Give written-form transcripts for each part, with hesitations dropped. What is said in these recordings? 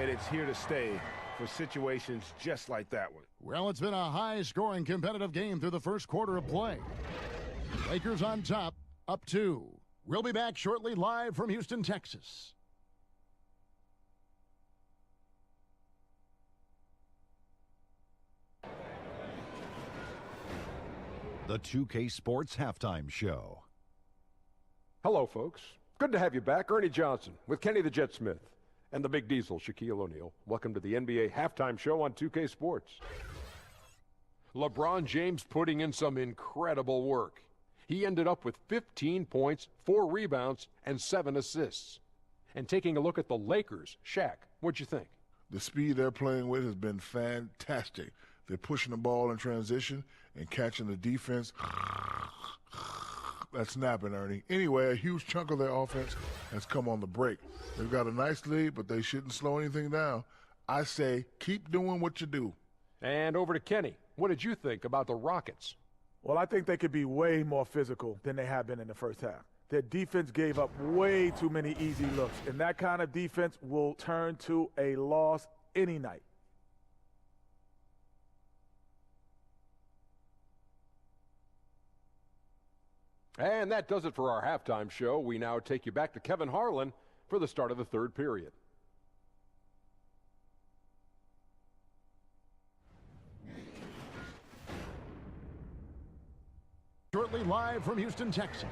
and it's here to stay for situations just like that one. Well, it's been a high-scoring competitive game through the first quarter of play. Lakers on top, up 2. We'll be back shortly live from Houston, Texas. The 2K Sports Halftime Show. Hello, folks. Good to have you back. Ernie Johnson with Kenny the Jet Smith and the Big Diesel, Shaquille O'Neal. Welcome to the NBA Halftime Show on 2K Sports. LeBron James putting in some incredible work. He ended up with 15 points, 4 rebounds, and 7 assists. And taking a look at the Lakers, Shaq, what'd you think? The speed they're playing with has been fantastic. They're pushing the ball in transition and catching the defense. That's snapping, Ernie. Anyway, a huge chunk of their offense has come on the break. They've got a nice lead, but they shouldn't slow anything down. I say keep doing what you do. And over to Kenny. What did you think about the Rockets? Well, I think they could be way more physical than they have been in the first half. Their defense gave up way too many easy looks, and that kind of defense will turn to a loss any night. And that does it for our halftime show. We now take you back to Kevin Harlan for the start of the third period. Shortly live from Houston, Texas.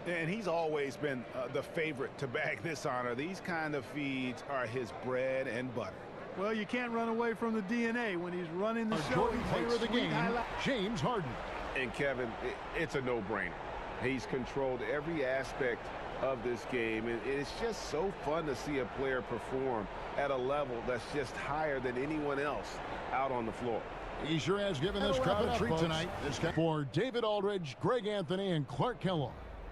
And he's always been the favorite to bag this honor. These kind of feeds are his bread and butter. Well, you can't run away from the DNA when he's running the show. Jordan player of the game, James Harden. And Kevin, it's a no-brainer. He's controlled every aspect of this game, and it's just so fun to see a player perform at a level that's just higher than anyone else out on the floor. He sure has given this crowd a treat tonight. For David Aldridge, Greg Anthony, and Clark Kellogg,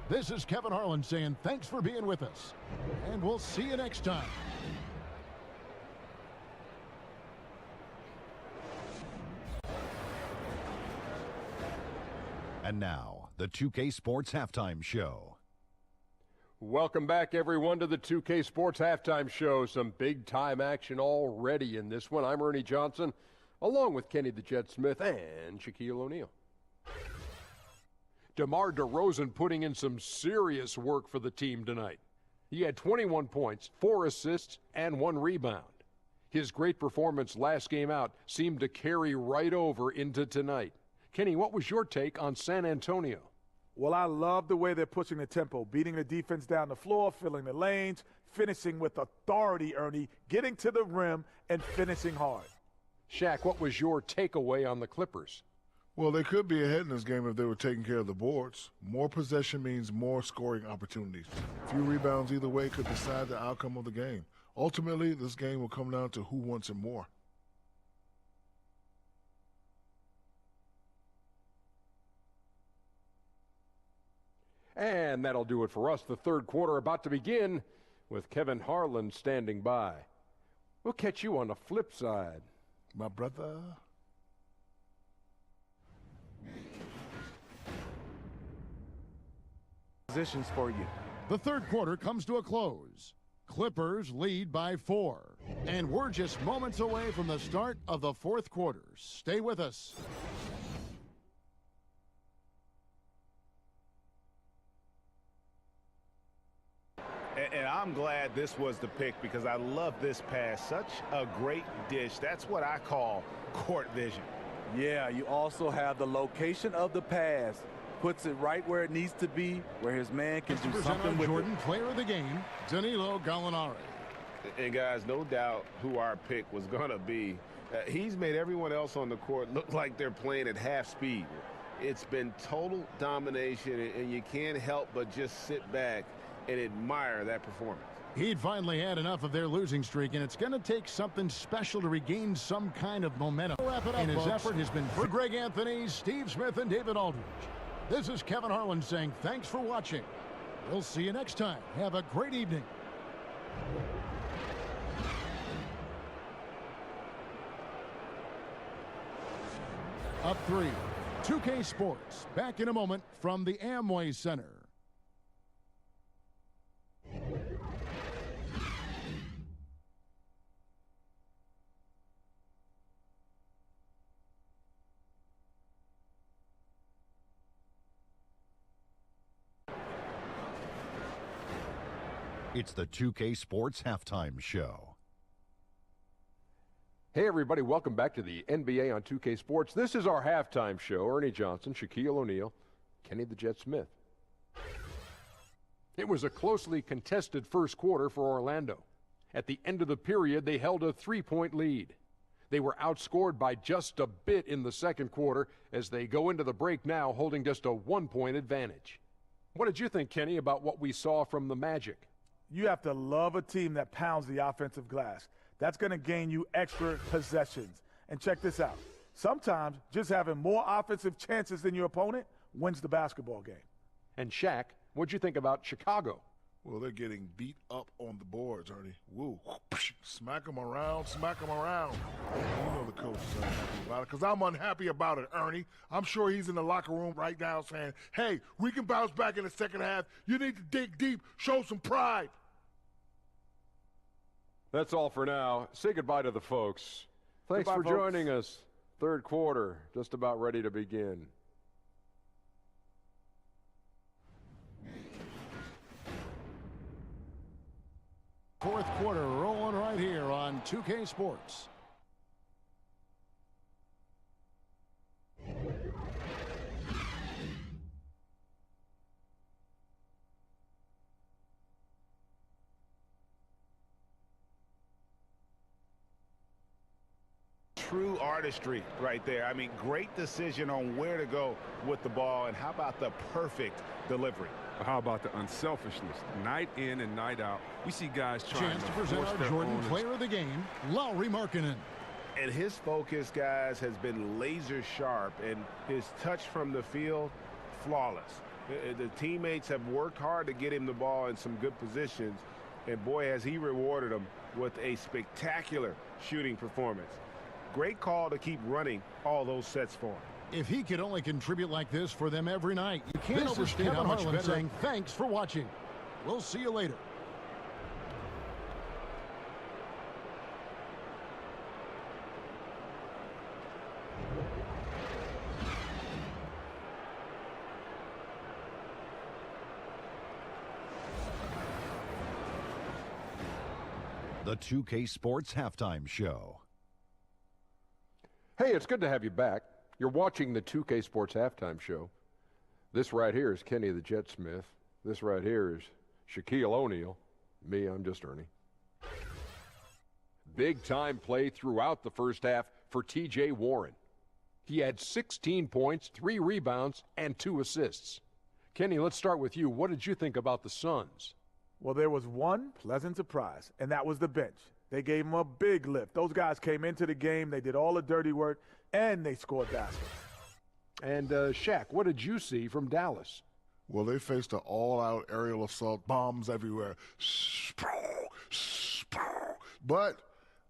this is Kevin Harlan saying thanks for being with us, and we'll see you next time. And now, the 2K Sports Halftime Show. Welcome back, everyone, to the 2K Sports Halftime Show. Some big-time action already in this one. I'm Ernie Johnson, along with Kenny the Jet Smith and Shaquille O'Neal. DeMar DeRozan putting in some serious work for the team tonight. He had 21 points, 4 assists, and 1 rebound. His great performance last game out seemed to carry right over into tonight. Kenny, what was your take on San Antonio? Well, I love the way they're pushing the tempo, beating the defense down the floor, filling the lanes, finishing with authority, Ernie, getting to the rim and finishing hard. Shaq, what was your takeaway on the Clippers? Well, they could be ahead in this game if they were taking care of the boards. More possession means more scoring opportunities. A few rebounds either way could decide the outcome of the game. Ultimately, this game will come down to who wants it more. And that'll do it for us. The third quarter about to begin with Kevin Harlan standing by. We'll catch you on the flip side. My brother. Positions for you. The third quarter comes to a close. Clippers lead by 4. And we're just moments away from the start of the fourth quarter. Stay with us. And I'm glad this was the pick because I love this pass. Such a great dish. That's what I call court vision. Yeah, you also have the location of the pass. Puts it right where it needs to be, where his man can do something with Jordan, player of the game, Danilo Gallinari. And guys, no doubt who our pick was going to be. He's made everyone else on the court look like they're playing at half speed. It's been total domination, and you can't help but just sit back and admire that performance. He'd finally had enough of their losing streak, and it's going to take something special to regain some kind of momentum. Wrap it up, and his effort has been for Greg Anthony, Steve Smith, and David Aldridge. This is Kevin Harlan saying thanks for watching. We'll see you next time. Have a great evening. up 3. 2K Sports, back in a moment from the Amway Center. It's the 2K Sports Halftime Show. Hey everybody, welcome back to the NBA on 2K Sports. This is our halftime show. Ernie Johnson, Shaquille O'Neal, Kenny the Jet Smith. It was a closely contested first quarter for Orlando. At the end of the period, they held a 3-point lead. They were outscored by just a bit in the second quarter as they go into the break now holding just a 1-point advantage. What did you think, Kenny, about what we saw from the Magic? You have to love a team that pounds the offensive glass. That's going to gain you extra possessions. And check this out. Sometimes just having more offensive chances than your opponent wins the basketball game. And Shaq, what'd you think about Chicago? Well, they're getting beat up on the boards, Ernie. Woo. Smack them around, smack them around. You know the coach is unhappy about it, because I'm unhappy about it, Ernie. I'm sure he's in the locker room right now saying, hey, we can bounce back in the second half. You need to dig deep, show some pride. That's all for now. Say goodbye to the folks. Thanks Goodbye, for folks. joining us. Third quarter, just about ready to begin. Fourth quarter rolling right here on 2K Sports. True artistry right there. I mean, great decision on where to go with the ball, and how about the perfect delivery? How about the unselfishness? Night in and night out, we see guys trying Chance to present force our their Jordan owners. player of the game, Lowry Markkanen. And his focus, guys, has been laser sharp, and his touch from the field, flawless. The teammates have worked hard to get him the ball in some good positions, and boy, has he rewarded them with a spectacular shooting performance. Great call to keep running all those sets for him. If he could only contribute like this for them every night, you can't overstate how much better. Saying thanks for watching. We'll see you later. The 2K Sports Halftime Show. Hey, it's good to have you back. You're watching the 2K Sports Halftime Show. This right here is Kenny the Jet Smith. This right here is Shaquille O'Neal. Me, I'm just Ernie. Big time play throughout the first half for TJ Warren. He had 16 points, 3 rebounds, and 2 assists. Kenny, let's start with you. What did you think about the Suns? Well, there was one pleasant surprise, and that was the bench. They gave him a big lift. Those guys came into the game, they did all the dirty work, and they scored baskets. And Shaq, what did you see from Dallas? Well, they faced an all-out aerial assault, bombs everywhere. But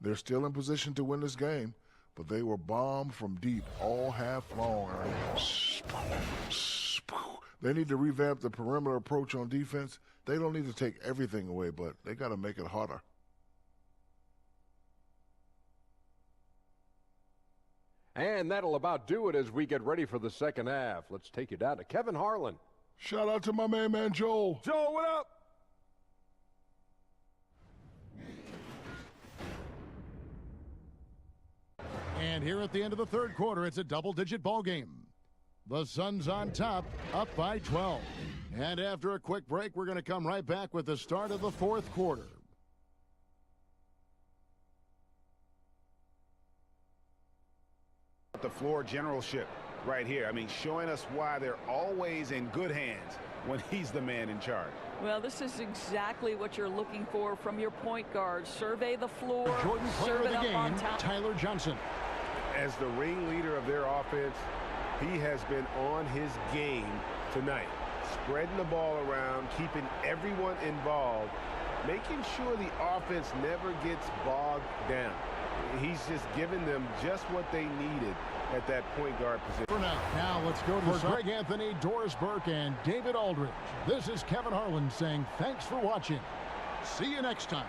they're still in position to win this game. But they were bombed from deep all half long. They need to revamp the perimeter approach on defense. They don't need to take everything away, but they got to make it harder. And that'll about do it as we get ready for the second half. Let's take you down to Kevin Harlan. Shout out to my man Joel. Joel, what up? And here at the end of the third quarter, it's a double-digit ball game. The Suns on top, up by 12. And after a quick break, we're going to come right back with the start of the fourth quarter. The floor generalship right here. I mean, showing us why they're always in good hands when he's the man in charge. Well, this is exactly what you're looking for from your point guard. Survey the floor. Jordan player of the game, Tyler Johnson. As the ringleader of their offense, he has been on his game tonight. Spreading the ball around, keeping everyone involved, making sure the offense never gets bogged down. He's just giving them just what they needed at that point guard position. For now let's go to Greg Anthony, Doris Burke, and David Aldridge. This is Kevin Harlan saying thanks for watching. See you next time.